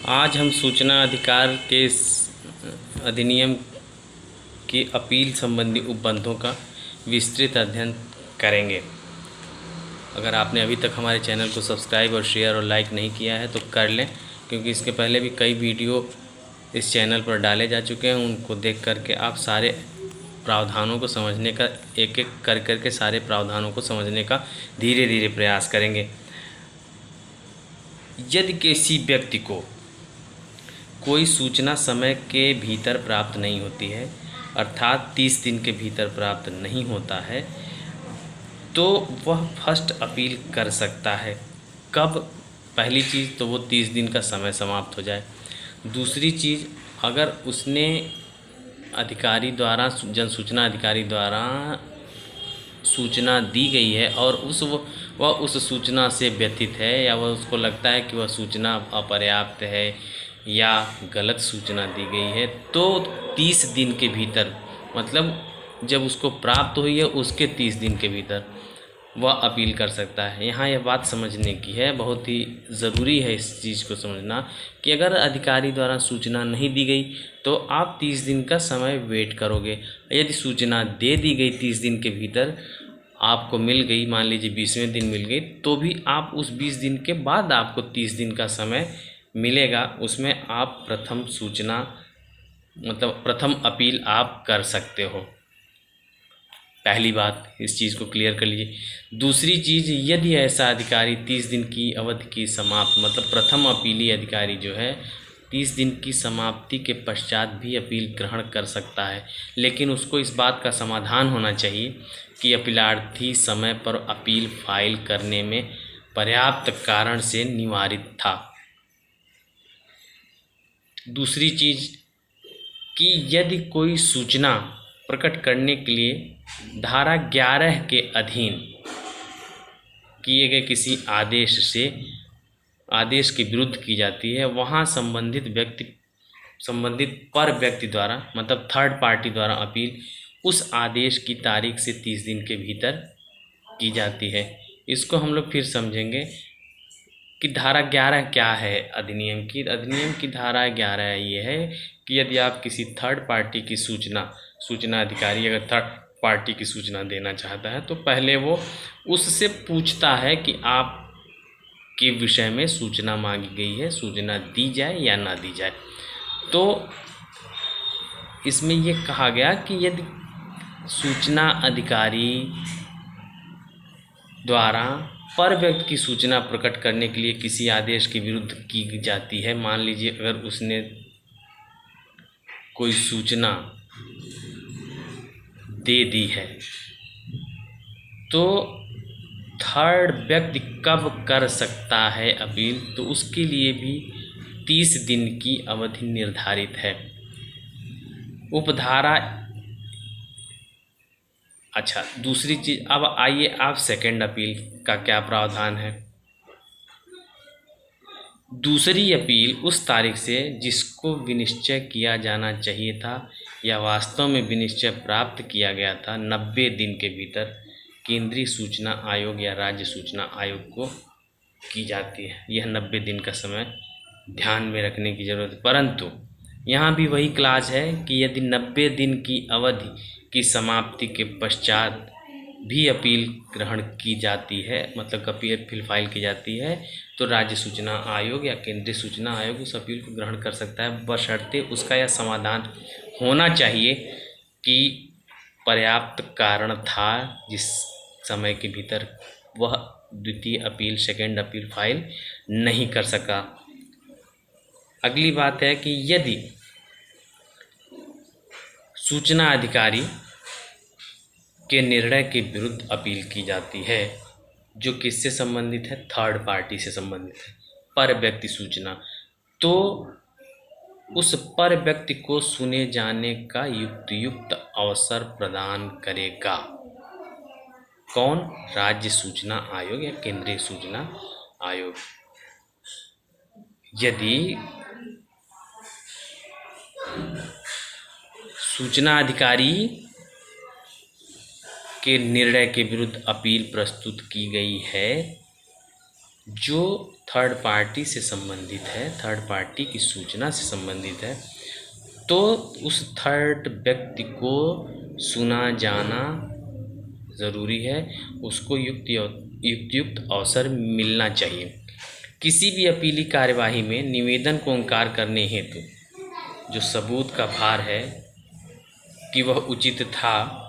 आज हम सूचना अधिकार के अधिनियम की अपील संबंधी उपबंधों का विस्तृत अध्ययन करेंगे। अगर आपने अभी तक हमारे चैनल को सब्सक्राइब और शेयर और लाइक नहीं किया है तो कर लें, क्योंकि इसके पहले भी कई वीडियो इस चैनल पर डाले जा चुके हैं। उनको देख करके आप सारे प्रावधानों को समझने का एक एक कर करके सारे प्रावधानों को समझने का धीरे धीरे प्रयास करेंगे। यदि किसी व्यक्ति को कोई सूचना समय के भीतर प्राप्त नहीं होती है, अर्थात 30 दिन के भीतर प्राप्त नहीं होता है, तो वह फर्स्ट अपील कर सकता है। कब? पहली चीज़ तो वो 30 दिन का समय समाप्त हो जाए। दूसरी चीज़, अगर उसने अधिकारी द्वारा, जन सूचना अधिकारी द्वारा सूचना दी गई है और वह उस सूचना से व्यथित है, या वह उसको लगता है कि वह सूचना अपर्याप्त है या गलत सूचना दी गई है, तो 30 दिन के भीतर, मतलब जब उसको प्राप्त हुई है उसके 30 दिन के भीतर वह अपील कर सकता है। यहाँ यह बात समझने की है, बहुत ही ज़रूरी है इस चीज़ को समझना कि अगर अधिकारी द्वारा सूचना नहीं दी गई तो आप 30 दिन का समय वेट करोगे। यदि सूचना दे दी गई 30 दिन के भीतर आपको मिल गई, मान लीजिए 20वें दिन मिल गई, तो भी आप उस 20 दिन के बाद आपको 30 दिन का समय मिलेगा। उसमें आप प्रथम सूचना, मतलब प्रथम अपील आप कर सकते हो। पहली बात, इस चीज़ को क्लियर कर लीजिए। दूसरी चीज़, यदि ऐसा अधिकारी 30 दिन की अवधि की समाप्त, मतलब प्रथम अपीली अधिकारी जो है 30 दिन की समाप्ति के पश्चात भी अपील ग्रहण कर सकता है, लेकिन उसको इस बात का समाधान होना चाहिए कि अपीलार्थी समय पर अपील फाइल करने में पर्याप्त कारण से निवारित था। दूसरी चीज़ कि यदि कोई सूचना प्रकट करने के लिए धारा 11 के अधीन किए गए किसी आदेश के विरुद्ध की जाती है, वहाँ संबंधित पर व्यक्ति द्वारा, मतलब थर्ड पार्टी द्वारा अपील उस आदेश की तारीख से 30 दिन के भीतर की जाती है। इसको हम लोग फिर समझेंगे कि धारा 11 क्या है अधिनियम की धारा 11 ये है कि यदि आप किसी थर्ड पार्टी की सूचना अधिकारी अगर थर्ड पार्टी की सूचना देना चाहता है तो पहले वो उससे पूछता है कि आप के विषय में सूचना मांगी गई है, सूचना दी जाए या ना दी जाए। तो इसमें ये कहा गया कि यदि सूचना अधिकारी द्वारा पर व्यक्ति की सूचना प्रकट करने के लिए किसी आदेश के विरुद्ध की जाती है, मान लीजिए अगर उसने कोई सूचना दे दी है, तो थर्ड व्यक्ति कब कर सकता है अपील? तो उसके लिए भी 30 दिन की अवधि निर्धारित है। उपधारा, अच्छा दूसरी चीज़, अब आइए आप सेकंड अपील का क्या प्रावधान है। दूसरी अपील उस तारीख से जिसको विनिश्चय किया जाना चाहिए था या वास्तव में विनिश्चय प्राप्त किया गया था 90 दिन के भीतर केंद्रीय सूचना आयोग या राज्य सूचना आयोग को की जाती है। यह 90 दिन का समय ध्यान में रखने की जरूरत है। परंतु यहाँ भी वही क्लास है कि यदि 90 दिन की अवधि की समाप्ति के पश्चात भी अपील ग्रहण की जाती है, मतलब अपील फाइल की जाती है, तो राज्य सूचना आयोग या केंद्रीय सूचना आयोग उस अपील को ग्रहण कर सकता है, बशर्ते उसका यह समाधान होना चाहिए कि पर्याप्त कारण था जिस समय के भीतर वह द्वितीय अपील, सेकेंड अपील फाइल नहीं कर सका। अगली बात है कि यदि सूचना अधिकारी के निर्णय के विरुद्ध अपील की जाती है, जो किससे संबंधित है? थर्ड पार्टी से संबंधित है, पर व्यक्ति सूचना, तो उस पर व्यक्ति को सुने जाने का युक्त अवसर प्रदान करेगा कौन? राज्य सूचना आयोग या केंद्रीय सूचना आयोग। यदि सूचना अधिकारी के निर्णय के विरुद्ध अपील प्रस्तुत की गई है जो थर्ड पार्टी से संबंधित है, थर्ड पार्टी की सूचना से संबंधित है, तो उस थर्ड व्यक्ति को सुना जाना ज़रूरी है, उसको युक्त अवसर मिलना चाहिए। किसी भी अपीली कार्यवाही में निवेदन को अंगीकार करने हेतु जो सबूत का भार है कि वह उचित था,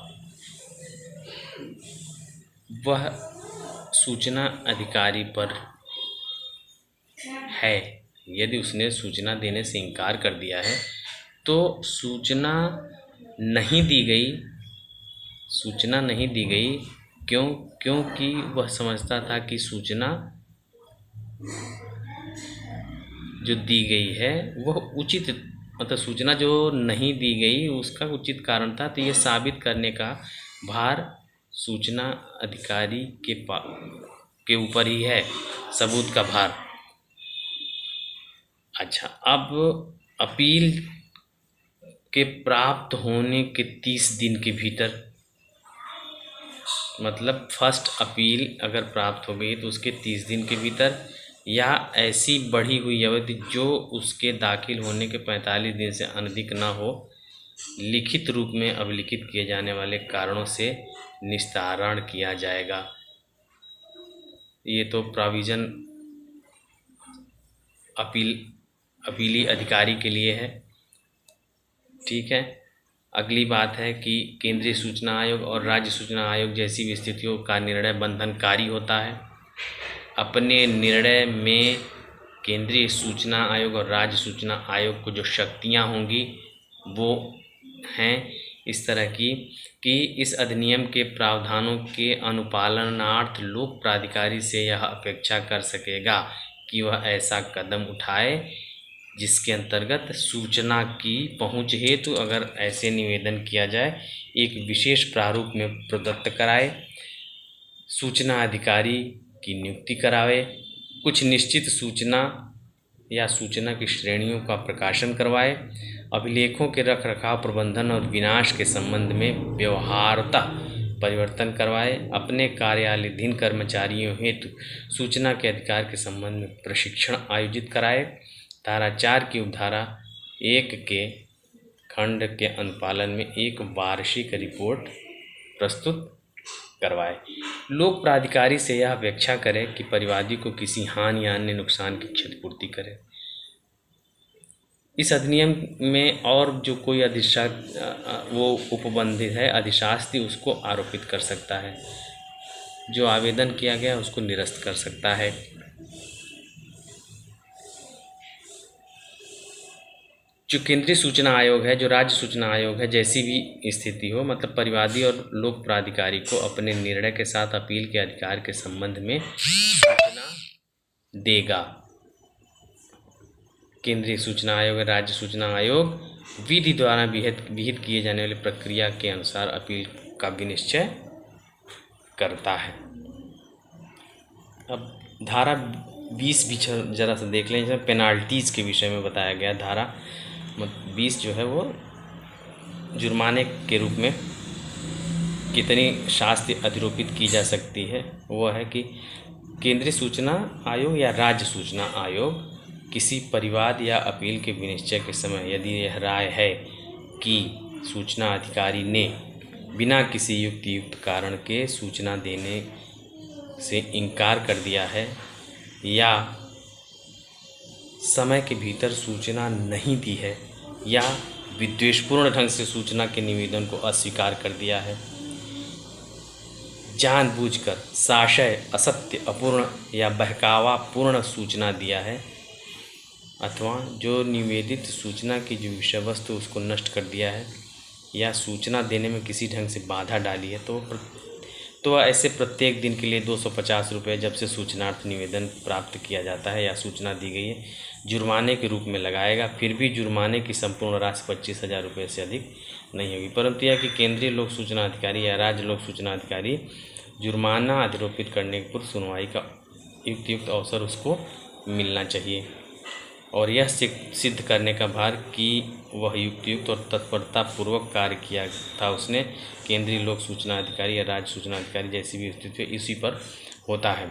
वह सूचना अधिकारी पर है। यदि उसने सूचना देने से इनकार कर दिया है तो सूचना नहीं दी गई क्योंकि वह समझता था कि सूचना जो दी गई है वह उचित, मतलब सूचना जो नहीं दी गई उसका उचित कारण था। तो ये साबित करने का भार सूचना अधिकारी के ऊपर ही है, सबूत का भार। अच्छा, अब अपील के प्राप्त होने के 30 दिन के भीतर, मतलब फर्स्ट अपील अगर प्राप्त हो गई तो उसके 30 दिन के भीतर या ऐसी बढ़ी हुई अवधि जो उसके दाखिल होने के 45 दिन से अधिक न हो, लिखित रूप में अभिलिखित किए जाने वाले कारणों से निस्तारण किया जाएगा। ये तो प्रोविज़न अपीली अधिकारी के लिए है। ठीक है। अगली बात है कि केंद्रीय सूचना आयोग और राज्य सूचना आयोग जैसी भी स्थितियों का निर्णय बंधनकारी होता है। अपने निर्णय में केंद्रीय सूचना आयोग और राज्य सूचना आयोग को जो शक्तियां होंगी वो हैं इस तरह की कि इस अधिनियम के प्रावधानों के अनुपालनार्थ लोक प्राधिकारी से यह अपेक्षा कर सकेगा कि वह ऐसा कदम उठाए जिसके अंतर्गत सूचना की पहुंच हेतु अगर ऐसे निवेदन किया जाए एक विशेष प्रारूप में प्रदत्त कराए, सूचना अधिकारी की नियुक्ति करावे, कुछ निश्चित सूचना या सूचना की श्रेणियों का प्रकाशन करवाए, अभिलेखों के रखरखाव, प्रबंधन और विनाश के संबंध में व्यवहार्यता परिवर्तन करवाए, अपने कार्यालयधीन कर्मचारियों हेतु सूचना के अधिकार के संबंध में प्रशिक्षण आयोजित कराए, धारा 4 की उपधारा 1 के खंड के अनुपालन में एक वार्षिक रिपोर्ट प्रस्तुत करवाए। लोक प्राधिकारी से यह अपेक्षा करे कि परिवादी को किसी हानि या अन्य नुकसान की क्षतिपूर्ति करे। इस अधिनियम में और जो कोई वो उपबंधित है अधिशासी उसको आरोपित कर सकता है, जो आवेदन किया गया उसको निरस्त कर सकता है। जो केंद्रीय सूचना आयोग है, जो राज्य सूचना आयोग है, जैसी भी स्थिति हो, मतलब परिवादी और लोक प्राधिकारी को अपने निर्णय के साथ अपील के अधिकार के संबंध में सूचना देगा। केंद्रीय सूचना आयोग, राज्य सूचना आयोग विधि द्वारा विहित किए जाने वाली प्रक्रिया के अनुसार अपील का विनिश्चय करता है। अब धारा 20 भी जरा सा देख लें, जिसमें पेनाल्टीज़ के विषय में बताया गया। धारा 20 जो है वो जुर्माने के रूप में कितनी शास्ति अधिरोपित की जा सकती है। वो है कि केंद्रीय सूचना आयोग या राज्य सूचना आयोग किसी परिवाद या अपील के विनिश्चय के समय यदि यह राय है कि सूचना अधिकारी ने बिना किसी युक्त कारण के सूचना देने से इनकार कर दिया है या समय के भीतर सूचना नहीं दी है या विद्वेषपूर्ण ढंग से सूचना के निवेदन को अस्वीकार कर दिया है, जानबूझकर साशय, असत्य, अपूर्ण या बहकावापूर्ण सूचना दिया है अथवा जो निवेदित सूचना की जो विषय वस्तु उसको नष्ट कर दिया है या सूचना देने में किसी ढंग से बाधा डाली है, तो ऐसे प्रत्येक दिन के लिए 250 रुपये जब से सूचनार्थ निवेदन प्राप्त किया जाता है या सूचना दी गई है जुर्माने के रूप में लगाएगा। फिर भी जुर्माने की संपूर्ण राशि 25,000 रुपये से अधिक नहीं होगी, परंतु यह कि केंद्रीय लोक सूचना अधिकारी या राज्य लोक सूचना अधिकारी जुर्माना अधिरोपित करने के पूर्व सुनवाई का युक्त अवसर उसको मिलना चाहिए और यह सिद्ध करने का भार कि वह युक्त और तत्परता पूर्वक कार्य किया था उसने, केंद्रीय लोक सूचना अधिकारी या राज्य सूचना अधिकारी जैसी भी स्थिति है इसी पर होता है।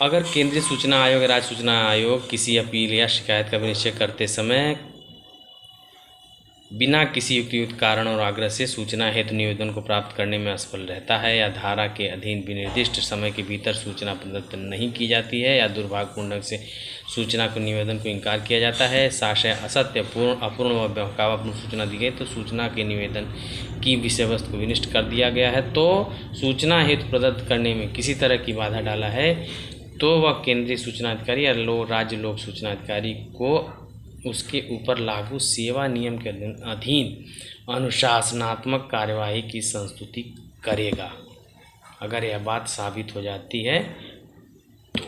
अगर केंद्रीय सूचना आयोग, राज्य सूचना आयोग किसी अपील या शिकायत का निश्चय करते समय बिना किसी युक्तियुक्त कारण और आग्रह से सूचना हेतु निवेदन को प्राप्त करने में असफल रहता है, या धारा के अधीन विनिर्दिष्ट समय के भीतर सूचना प्रदत्त नहीं की जाती है, या दुर्भाग्यपूर्ण ढंग से सूचना को निवेदन को इनकार किया जाता है, साक्ष्य असत्य, अपूर्ण व बहकावापूर्ण सूचना दी गई, तो सूचना के निवेदन की विषय वस्तु को विनिष्ट कर दिया गया है, तो सूचना हेतु प्रदत्त करने में किसी तरह की बाधा डाला है, तो वह केंद्रीय सूचना अधिकारी या राज्य लोक सूचना अधिकारी को उसके ऊपर लागू सेवा नियम के अधीन अनुशासनात्मक कार्यवाही की संस्तुति करेगा। अगर यह बात साबित हो जाती है तो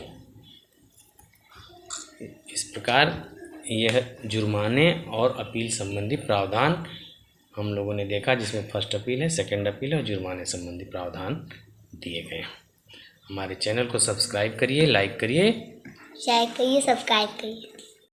इस प्रकार यह जुर्माने और अपील संबंधी प्रावधान हम लोगों ने देखा, जिसमें फर्स्ट अपील है, सेकंड अपील है और जुर्माने संबंधी प्रावधान दिए गए। हमारे चैनल को सब्सक्राइब करिए, लाइक करिए, शेयर करिए, सब्सक्राइब करिए।